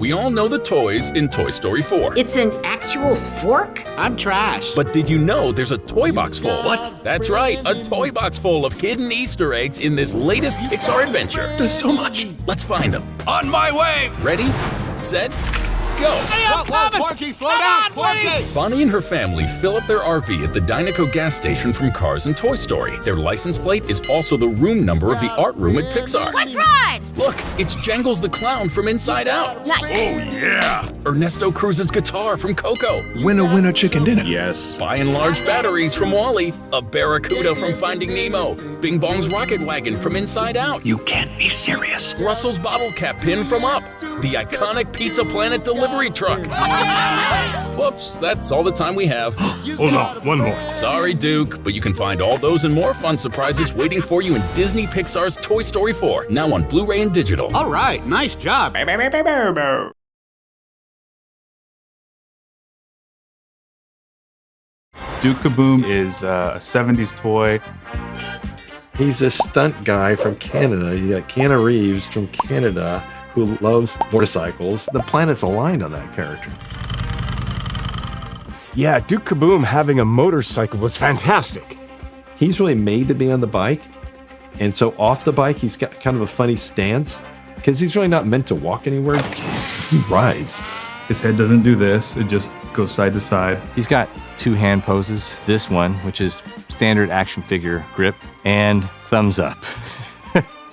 We all know the toys in Toy Story 4. It's an actual fork? I'm trash. But did you know there's a toy box full? What? That's right, a toy box full of hidden Easter eggs in this latest Pixar adventure. There's so much. Let's find them. On my way! Ready, set, go! Hey, I'm coming! Forky, slow down, Forky! Bonnie and her family fill up their RV at the Dynaco gas station from Cars and Toy Story. Their license plate is also the room number of the art room at Pixar. Let's ride! Look, it's Jangles the Clown from Inside Out. Nice. Oh, yeah! Ernesto Cruz's guitar from Coco. Winner, winner, chicken dinner. Yes. By and Large batteries from WALL-E. A Barracuda from Finding Nemo. Bing Bong's rocket wagon from Inside Out. You can't be serious. Russell's bottle cap pin from Up. The iconic Pizza Planet delivery truck. Whoops, that's all the time we have. Hold on, one more. Sorry, Duke, but you can find all those and more fun surprises waiting for you in Disney Pixar's Toy Story 4, now on Blu-ray and digital. All right, nice job. Duke Caboom is a 70s toy. He's a stunt guy from Canada. You got Keanu Reeves from Canada who loves motorcycles. The planets aligned on that character. Yeah, Duke Caboom having a motorcycle was fantastic. He's really made to be on the bike. And so off the bike, he's got kind of a funny stance because he's really not meant to walk anywhere. He rides. His head doesn't do this, it just goes side to side. He's got two hand poses. This one, which is standard action figure grip, and thumbs up.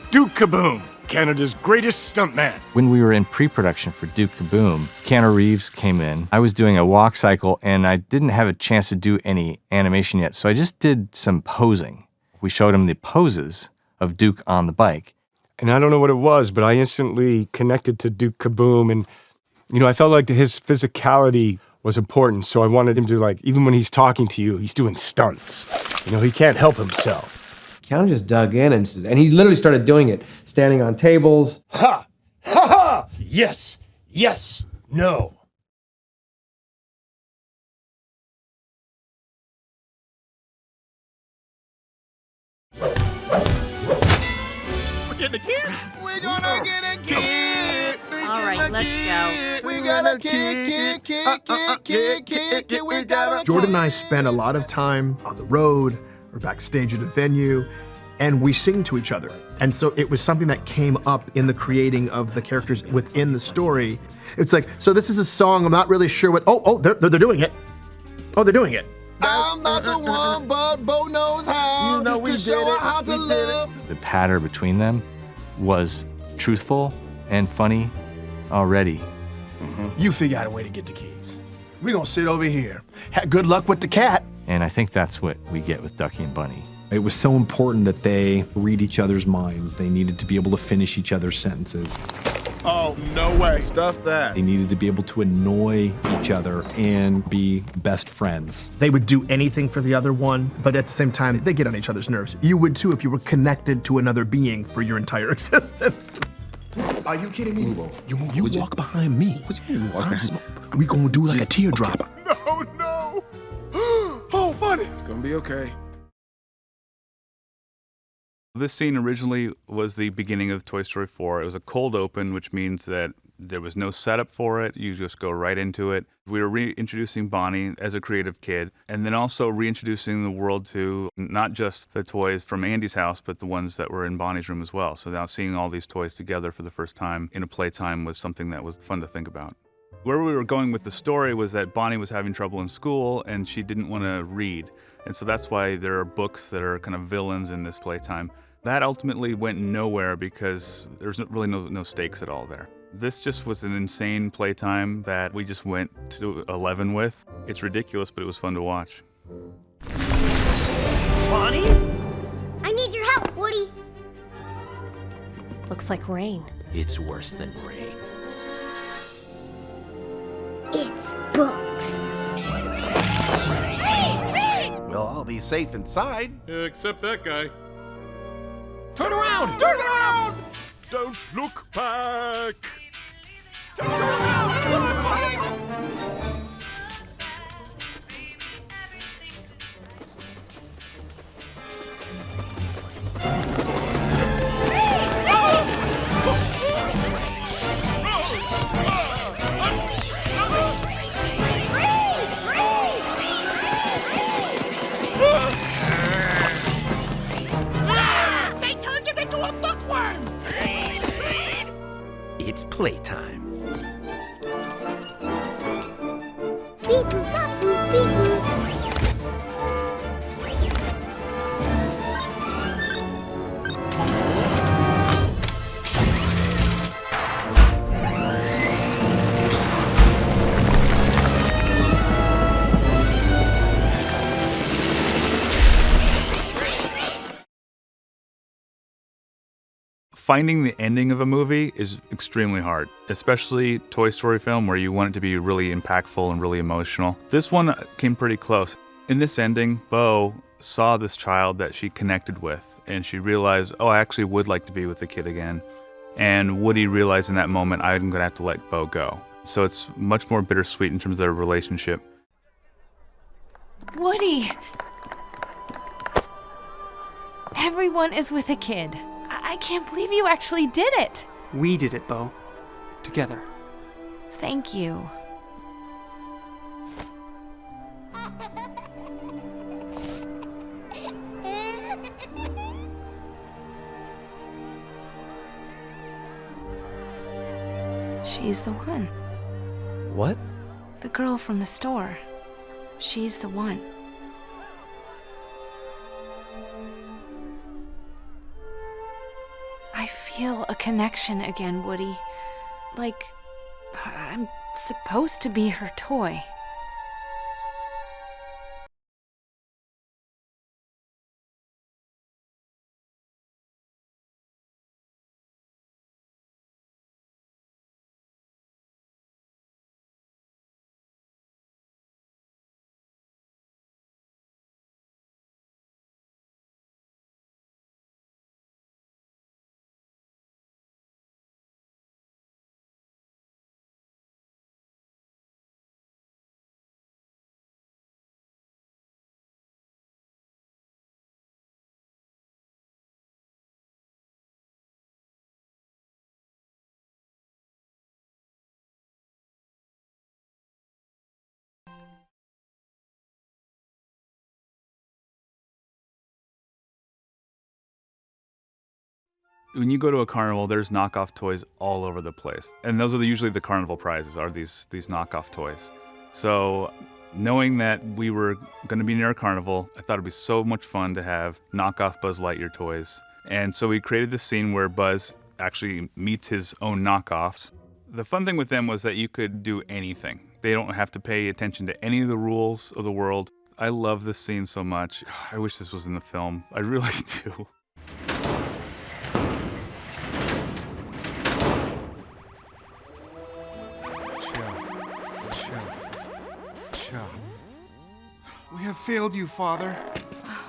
Duke Caboom, Canada's greatest stuntman. When we were in pre-production for Duke Caboom, Keanu Reeves came in. I was doing a walk cycle, and I didn't have a chance to do any animation yet, so I just did some posing. We showed him the poses of Duke on the bike. And I don't know what it was, but I instantly connected to Duke Caboom, and I felt like his physicality was important, so I wanted him to, even when he's talking to you, he's doing stunts. He can't help himself. Keanu just dug in and he literally started doing it, standing on tables. Ha! Ha ha! Yes! Yes! No! We're getting a kid! We're gonna get a kid! All right, let's go. We got a kid. We got a Jordan and I spend a lot of time on the road or backstage at a venue, and we sing to each other. And so it was something that came up in the creating of the characters within the story. It's like, so this is a song, I'm not really sure what, they're doing it. Oh, they're doing it. I'm not the one, but Bo knows how to show her how to love. The pattern between them was truthful and funny already. You figure out a way to get the keys. We're gonna sit over here. Good luck with the cat. And I think that's what we get with Ducky and Bunny. It was so important that they read each other's minds. They needed to be able to finish each other's sentences. Oh, no way. Stuff that. They needed to be able to annoy each other and be best friends. They would do anything for the other one, but at the same time, they get on each other's nerves. You would too if you were connected to another being for your entire existence. Are you kidding me? You walk behind me. We gonna do like a teardrop. No, no. Oh, buddy. It's gonna be okay. This scene originally was the beginning of Toy Story 4. It was a cold open, which means that there was no setup for it. You just go right into it. We were reintroducing Bonnie as a creative kid, and then also reintroducing the world to not just the toys from Andy's house, but the ones that were in Bonnie's room as well. So now seeing all these toys together for the first time in a playtime was something that was fun to think about. Where we were going with the story was that Bonnie was having trouble in school and she didn't want to read. And so that's why there are books that are kind of villains in this playtime. That ultimately went nowhere because there's really no stakes at all there. This just was an insane playtime that we just went to 11 with. It's ridiculous, but it was fun to watch. Bonnie? I need your help, Woody. Looks like rain. It's worse than rain. It's books. We'll all be safe inside. Except that guy. Turn around! Turn around! Don't look back! Turn around! Finding the ending of a movie is extremely hard, especially Toy Story film where you want it to be really impactful and really emotional. This one came pretty close. In this ending, Bo saw this child that she connected with, and she realized, oh, I actually would like to be with the kid again. And Woody realized in that moment, I'm going to have to let Bo go. So it's much more bittersweet in terms of their relationship. Woody! Everyone is with a kid. I can't believe you actually did it. We did it, Bo. Together. Thank you. She's the one. What? The girl from the store. She's the one. I feel a connection again, Woody. Like I'm supposed to be her toy. When you go to a carnival, there's knockoff toys all over the place. And those are usually the carnival prizes, are these knockoff toys. So knowing that we were going to be near a carnival, I thought it'd be so much fun to have knockoff Buzz Lightyear toys. And so we created this scene where Buzz actually meets his own knockoffs. The fun thing with them was that you could do anything. They don't have to pay attention to any of the rules of the world. I love this scene so much. I wish this was in the film. I really do. We have failed you, Father.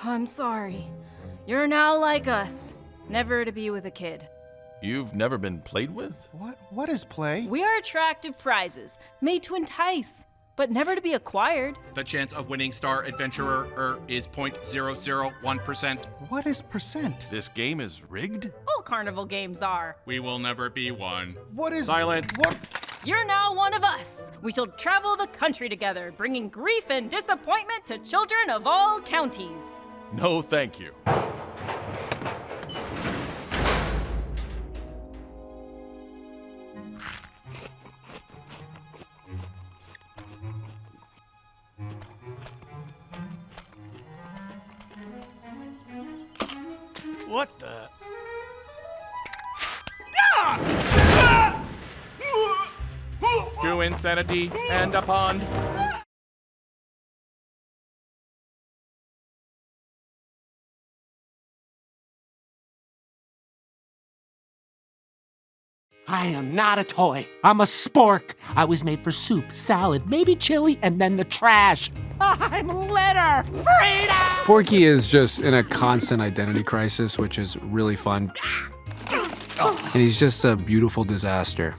I'm sorry. You're now like us, never to be with a kid. You've never been played with? What is play? We are attractive prizes, made to entice, but never to be acquired. The chance of winning Star Adventurer is 0.001%. What is percent? This game is rigged? All carnival games are. We will never be one. What is... Silence. What? You're now one of us. We shall travel the country together, bringing grief and disappointment to children of all counties. No, thank you. What the? To insanity and a pond. I am not a toy. I'm a spork. I was made for soup, salad, maybe chili, and then the trash. I'm litter. Freedom! Forky is just in a constant identity crisis, which is really fun. And he's just a beautiful disaster.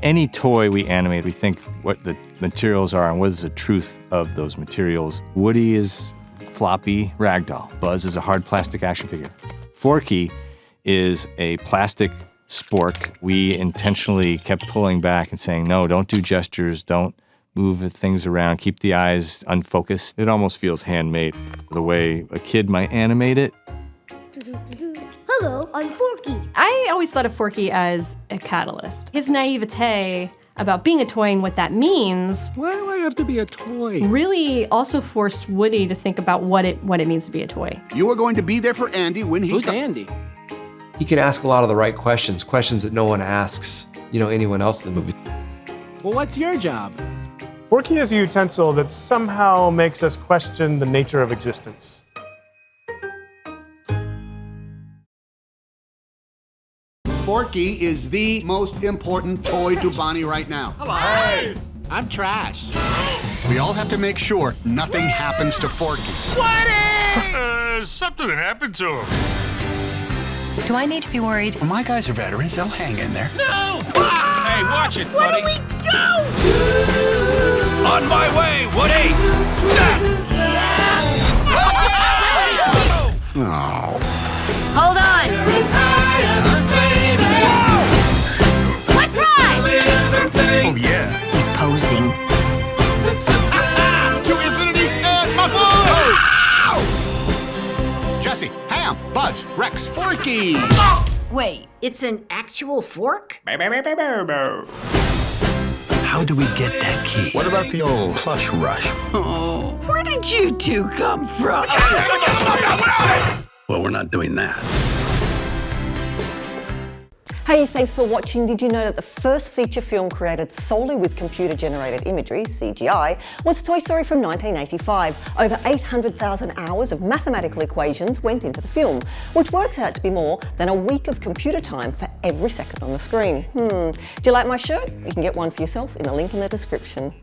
Any toy we animate, we think what the materials are and what is the truth of those materials. Woody is floppy ragdoll. Buzz is a hard plastic action figure. Forky is a plastic spork. We intentionally kept pulling back and saying, no, don't do gestures, don't move things around, keep the eyes unfocused. It almost feels handmade, the way a kid might animate it. Hello, I'm Forky. I always thought of Forky as a catalyst. His naivete about being a toy and what that means. Why do I have to be a toy? Really also forced Woody to think about what it means to be a toy. You are going to be there for Andy when he Who's Andy? He can ask a lot of the right questions that no one asks, anyone else in the movie. Well, what's your job? Forky is a utensil that somehow makes us question the nature of existence. Forky is the most important toy to Bonnie right now. Hey! I'm trash. We all have to make sure nothing happens to Forky. Something happened to him. Do I need to be worried? Well, my guys are veterans. They'll hang in there. No! Hey, watch it, buddy. Where do we go? On my way, Woody! Oh. Hold on. Let's ride! Oh, yeah. He's posing. To infinity and Jesse, Ham, Buzz, Rex, Forky. Wait, it's an actual fork? How do we get that key? What about the old plush rush? Oh, where did you two come from? Well, we're not doing that. Hey, thanks for watching. Did you know that the first feature film created solely with computer-generated imagery, CGI, was Toy Story from 1985? Over 800,000 hours of mathematical equations went into the film, which works out to be more than a week of computer time for every second on the screen. Do you like my shirt? You can get one for yourself in the link in the description.